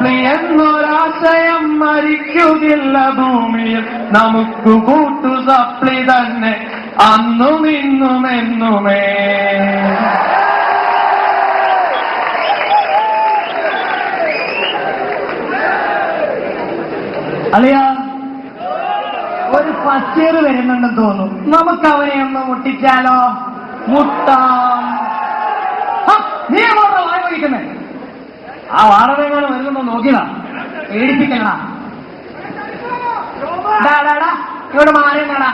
സപ്ലി എന്നൊരാശയം മരിക്കുകില്ല ഭൂമിയിൽ, നമുക്ക് കൂട്ടു സപ്ലി തന്നെ അന്നും ഇന്നും എന്നുമേ. അളിയ, ഒരു പച്ചേറ് വരുന്നുണ്ടെന്ന് തോന്നുന്നു. നമുക്ക് അവനെ ഒന്ന് മുട്ടിച്ചാലോ? മുട്ടാം. നീ അങ്ങോട്ടാ വായ വഹിക്കുന്നേ? ആ വാടകങ്ങൾ വരുന്നുണ്ടോ നോക്കിയതാ, പേടിപ്പിക്കണടാ. ഇങ്ങോട്ട് മാറിയടാ.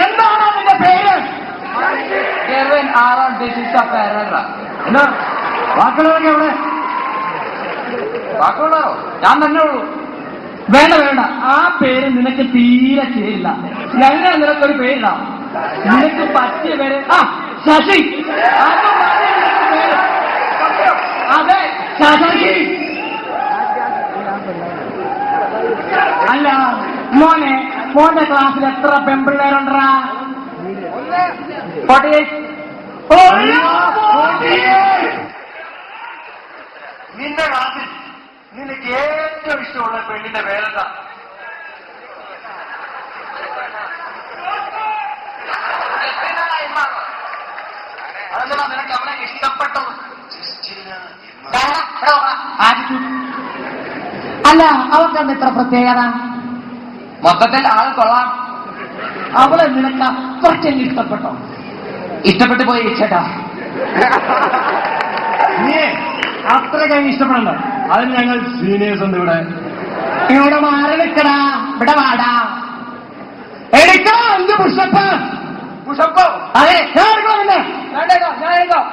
എന്താണോ നിന്റെ പേര്? എന്നാ വാക്കുകളൊക്കെ അവിടെ വാക്കുകളോ? ഞാൻ തന്നെ ഉള്ളൂ. വേണ്ട വേണ്ട, ആ പേര് നിനക്ക് തീരെ ചേരില്ല. ഞങ്ങൾ നിനക്കൊരു പേരിടാം. നിനക്ക് പറ്റിയ പേര് ശശി. അതെ, ശശി. അല്ല മോനെ, മോന്റെ ക്ലാസ്സിൽ എത്ര പെൺപിള്ളേരുണ്ടാ? 48. നിന്റെ ക്ലാസ്സിൽ നിനക്ക് ഏറ്റവും ഇഷ്ടമുള്ള പെണ്ണിന്റെ പേരെന്താ? അതെന്താ നിനക്ക് അവനെ ഇഷ്ടപ്പെട്ടത്? അല്ല, അവൾക്കെന്താ ഇത്ര പ്രത്യേകത? മൊത്തത്തിൽ ആൾ കൊള്ളാം. അവളെ നിനക്ക് അത്രയ്ക്ക് ഇഷ്ടപ്പെട്ടോ? ഇഷ്ടപ്പെട്ടു പോയി ചേട്ടാ. നീ അത്രയ്ക്ക് ഇഷ്ടപ്പെടണ്ട. അതിന് ഞങ്ങൾ സീനിയേഴ്സ് ഉണ്ട് ഇവിടെ. ഇവിടെ മാറി നിൽക്കടാ. ഇവിടെ വാടാ. എടുക്കോ എന്ത് പുഷപ്പ്? പുഷപ്പോ? അതെ, ഞാൻ എടുക്കണം. പിന്നെ ഞാൻ എടുക്കാം.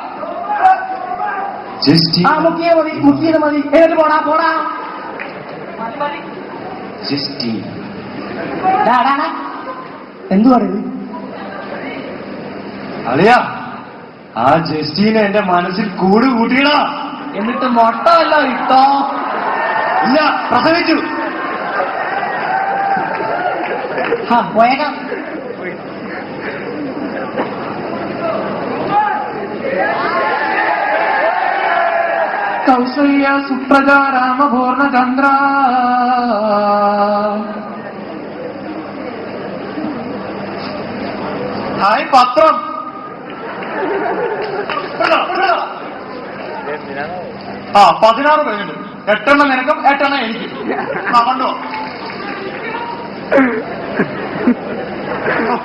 മുക്കിയത് മതി, മുക്കിയത് മതി. എന്നിട്ട് പോടാ പോടാ. എന്തു പറയുന്നത്? അളിയാ, ആ ജസ്റ്റീനെ എന്റെ മനസ്സിൽ കൂട് കൂട്ടിയടാ. എന്നിട്ട് മൊട്ട വല്ലോ ഇട്ടോ? ഇല്ല, പ്രസവിച്ചു. പോയേക്കാം. കൗസല്യ സുപ്രജ രാമപൂർണചന്ദ്ര. ഹായ് പത്രം. 16 പേരുണ്ട്. 8 നിനക്കും 8 എനിക്ക്. കണ്ടോ?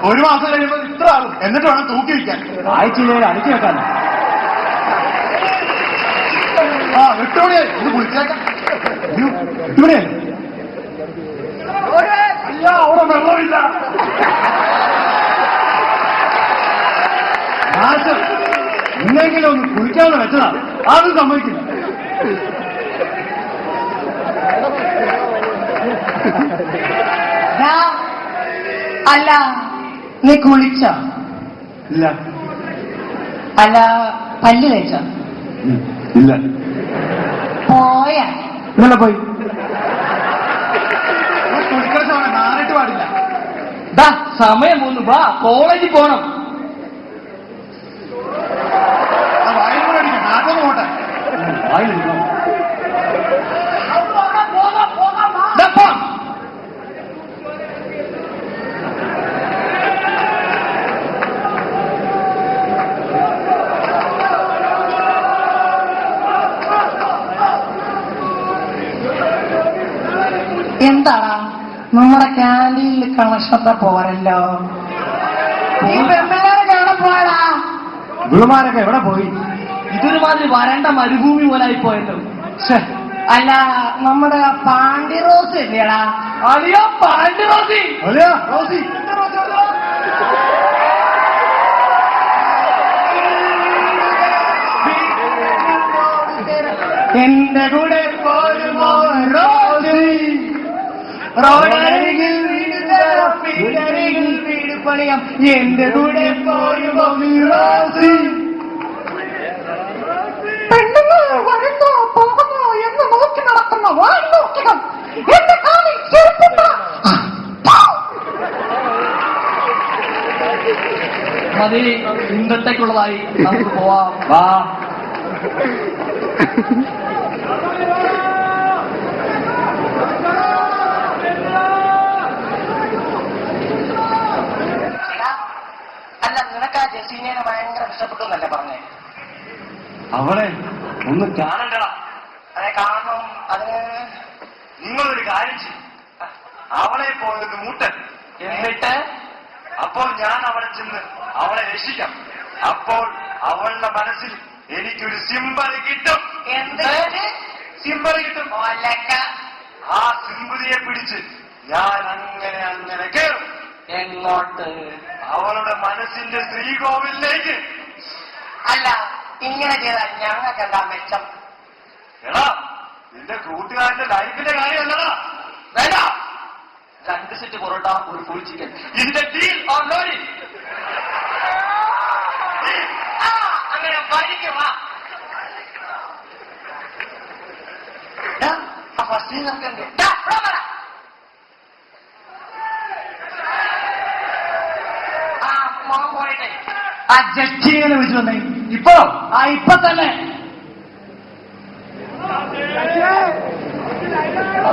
ഒരു മാസം കഴിയുമ്പോൾ ഇത്ര ആകും. എന്നിട്ട് വേണം തൂക്കി വയ്ക്കാൻ. ആഴ്ചയിലെ അടുക്കി വെക്കാൻ. വിട്ടോടിയായി ഇത് കുളിച്ചേക്കാം. ഇവിടെ അയ്യ, അവിടെ വെള്ളമില്ല. നാശം. ഇന്നെങ്കിലും ഒന്ന് കുളിക്കാമെന്ന് വെച്ചതാ. അത് സമ്മതിക്കില്ല. അല്ല, നീ കുളിച്ച? ഇല്ല. അല്ല, പല്ല് തേച്ച? ഇല്ല. പോയ? ഇന്നലെ പോയി. കുളിക്കണ സമയം നാറിട്ട് പാടില്ല. സമയം ഒന്ന് വാ, കോളേജിൽ പോണം. വായു കൂടെ അടിക്കും. നാട്ടൊന്ന് പോട്ടെ. എന്താടാ നമ്മുടെ ക്യാൻറ്റീനിൽ കണക്ഷത്തെ പോരല്ലോ? നീ പെമ്പിള്ളേരെ കാണാൻ പോയടാ. ഗുളുമാരൊക്കെ എവിടെ പോയി? ഇതൊരുമാതിരി വരണ്ട മരുഭൂമി പോലായി പോയല്ലോ. അല്ല, നമ്മുടെ പാണ്ടി റോസ് ഇല്ലേടാ? അളിയോ പാണ്ടി റോസി. റോസി എന്റെ കൂടെ പോരുമോ റോസി? റോഡരികിൽ വീട് പണിയാം. എന്റെ കൂടെ പോരുമോ റോസി? പെണ്ണുങ്ങൾ വരുന്നോ പോകുന്നോ എന്ന് നോക്കി നടക്കുന്ന വായിലോക്കികൾ എന്റെ കാലിൽ ചെറുപ്പ. മതി, ഇന്നത്തേക്കുള്ളതായി നമുക്ക് പോവാം. വാ. ഒന്ന് കാണണ്ടടാ. അതെ കാണണം. അത് നിങ്ങളൊരു കാര്യം ചെയ്യും, അവളെ പോയത് മൂട്ടൻ. എന്നിട്ട് അപ്പോൾ ഞാൻ അവിടെ ചെന്ന് അവളെ രക്ഷിക്കാം. അപ്പോൾ അവളുടെ മനസ്സിൽ എനിക്കൊരു സിമ്പൽ കിട്ടും. എന്ത് സിമ്പൽ കിട്ടും. ഒലക്ക. ആ സിമ്പതിയെ പിടിച്ച് ഞാൻ അങ്ങനെ അങ്ങനെ കേറും. എങ്ങോട്ട്? അവളുടെ മനസ്സിന്റെ ശ്രീകോവിലേക്ക്. അല്ല, ഇങ്ങനെ ചെയ്താൽ ഞങ്ങൾക്ക് എന്താ മെച്ചം? എടാ, നിന്റെ കൂട്ടുകാരന്റെ ലൈഫിന്റെ കാര്യമല്ലടാ. വേണ്ട, 2 സെറ്റ് പൊറോട്ട, ഒരു ഫുൾ ചിക്കൻ. ഇതിന്റെ ഡീൽ ഓർ നോ ഡീൽ? അങ്ങനെ പഠിക്കുവാ. ഫസ്റ്റ് നമുക്കുണ്ട്. പോയിട്ടെ ആ ജഡ്ജിനെ വിളിച്ചു വന്നേ. ഇപ്പോ ഇപ്പൊ തന്നെ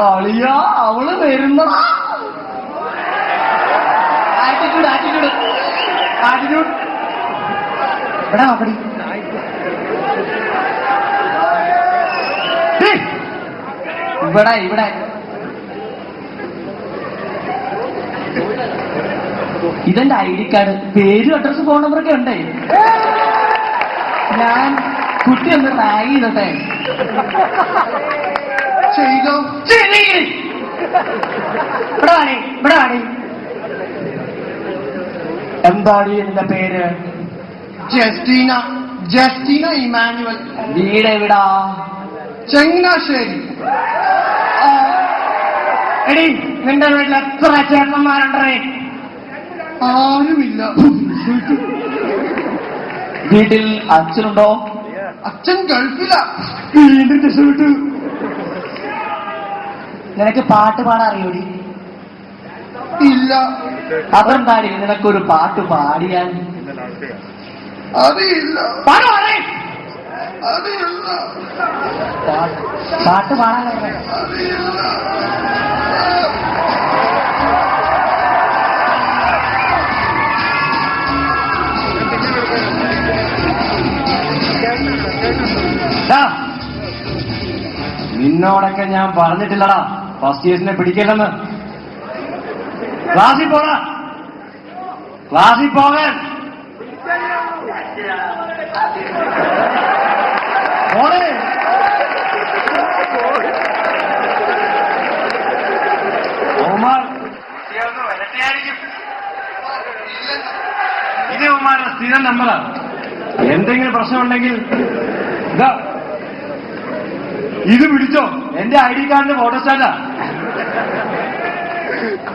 അളിയ അവള് വരുന്നതാ. Attitude attitude attitude. ഇവിടെ നോക്കടി. ഇവിടെ ഇവിടെ ഇതെന്റെ ID കാർഡ്, പേരും അഡ്രസ് ഫോൺ നമ്പറൊക്കെ ഉണ്ടേ. ഞാൻ കുട്ടി ഒന്ന് റാഗ് ചെയ്തട്ടെ. ചെയ്തോ? ഇവിടെ വാടി, ഇവിടെ വാടി. എന്താടി എന്റെ പേര്? ജസ്റ്റീന. ജസ്റ്റീന ഇമാനുവൽ. വീട് എവിടാ? ചങ്ങനാശ്ശേരി. എടി, നിന്റെ വീട്ടിൽ എത്ര ചേട്ടന്മാരുണ്ടേ? ആരുമില്ല. വീട്ടിൽ അച്ഛനുണ്ടോ? അച്ഛൻ ഗൾഫില. വീണ്ടും രക്ഷപ്പെട്ടു. നിനക്ക് പാട്ട് പാടാൻ അറിയോടി? ഇല്ല. അതെന്താടി നിനക്കൊരു പാട്ട് പാടിയാൽ? അറിയില്ല. പാടുവാണേ. അറിയില്ല. പാട്ട് പാടാൻ അറിയില്ല. നിന്നോടൊക്കെ ഞാൻ പറഞ്ഞിട്ടില്ലടാ ഫസ്റ്റ് ഇയേഴ്സിനെ പിടിക്കില്ലെന്ന്. ക്ലാസ്സിൽ പോടാ, ക്ലാസ്സിൽ പോകാൻ. പോണേ. ഉമാർ കുട്ടികൾക്ക് വരട്ടെയായിരിക്കും. ഇത് ഉമാരുടെ സ്ഥിരം നമ്പറാണ്. എന്തെങ്കിലും പ്രശ്നമുണ്ടെങ്കിൽ ഇതാ ഇത് പിടിച്ചോ, എന്റെ ID കാർഡിന്റെ ഫോട്ടോസ്റ്റാറ്റാ.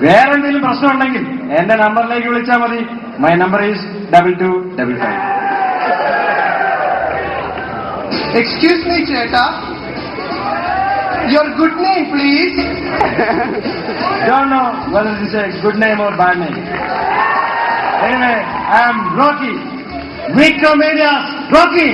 വേറെ എന്തെങ്കിലും പ്രശ്നമുണ്ടെങ്കിൽ എന്റെ നമ്പറിലേക്ക് വിളിച്ചാൽ മതി. My number is 2255. Excuse me ചേട്ടാ, your good name please. Don't know whether this is a good name or bad name. Anyway, I am Rocky. Victor Media's Rocky.